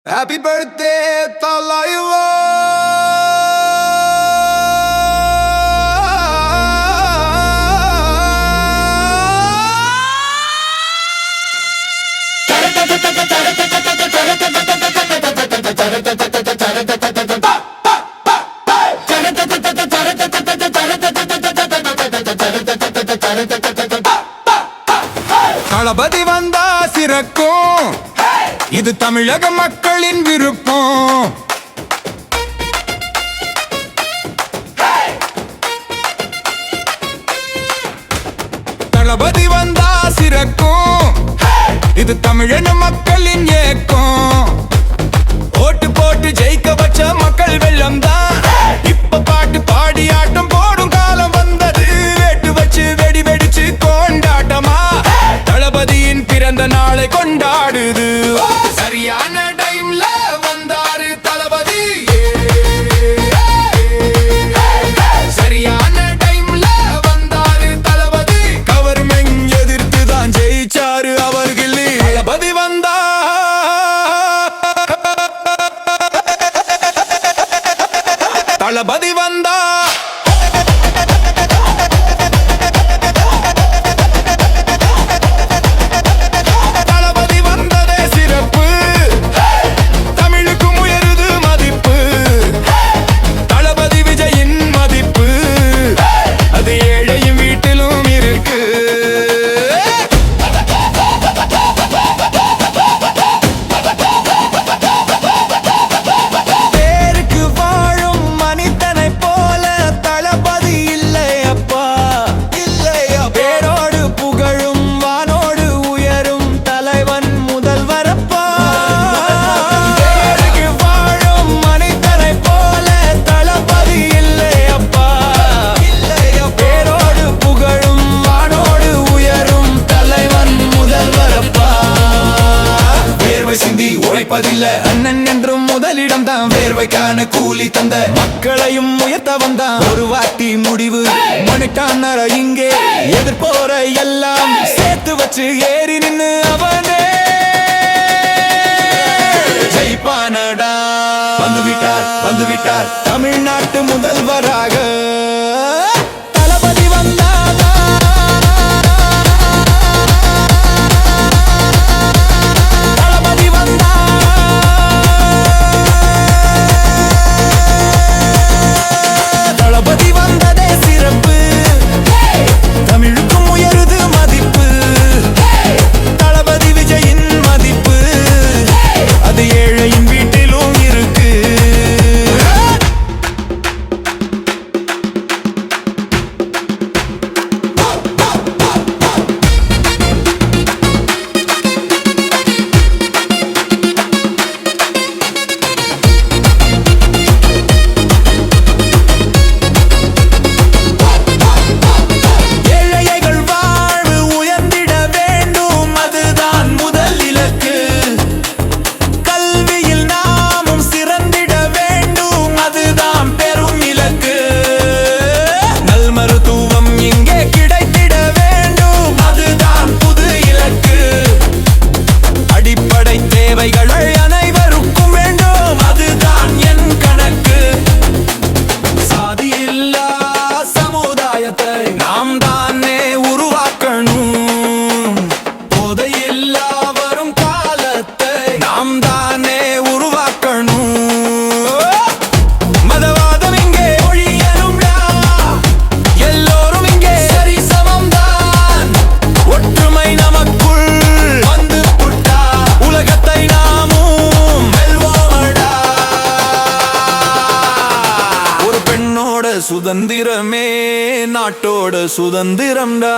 Happy birthday, Talaiwa. தளபதி வந்தா சிறக்கும், இது தமிழக மக்களின் விருப்பம். தளபதி வந்தா சிறக்கும், இது தமிழக மக்களின் ஏக்கம். ஓட்டு போட்டு ஜெயிக்க வச்ச மக்கள் வெள்ளம் தான் இப்ப பாட்டு பாடி ஆட்டம் போடும் காலம் வந்தது. வேட்டு வச்சு வெடி வெடிச்சு கொண்டாட்டமா தளபதியின் பிறந்த நாளை கொண்டாடுது. சரியான டைம்ல வந்தாரு தளபதி, சரியான டைம்ல வந்தாரு தளபதி. கவர்மெண்ட் எதிர்த்து தான் ஜெயிச்சாரு அவர்கள். தளபதி வந்தா, தளபதி வந்தா உழைப்பதில்லை அண்ணன் என்றும் முதலிடம் தான். வேர்வைக்கான கூலி தந்த மக்களையும் உயர்த்த வந்தான். ஒரு வாட்டி முடிவு மணிட்டான இங்கே எதிர்ப்போற எல்லாம் சேர்த்து வச்சு ஏறி நின்னு அவனே ஜெயிப்பானடா. வந்துவிட்டார் தமிழ்நாட்டு முதல்வராக. தளபதி வந்தாதா, அனைவருக்கும் வேண்டும் அதுதான் என் கணக்கு. சாதி இல்லா சமுதாயத்தை நாம் தானே உருவாக்கணும். போதை இல்லா வரும் காலத்தை நாம் தானே உருவாக்கணும். மதவாதம் இங்கே ஒழியனும்டா, எல்லோரும் இங்கே சரி சமம்தான். ஒற்றுமை நமக்குள் வந்து புட்டா உலகத்தை நாமும் வெல்வோமடா. ஒரு பெண்ணோட சுதந்திரமே நாட்டோட சுதந்திரம்டா.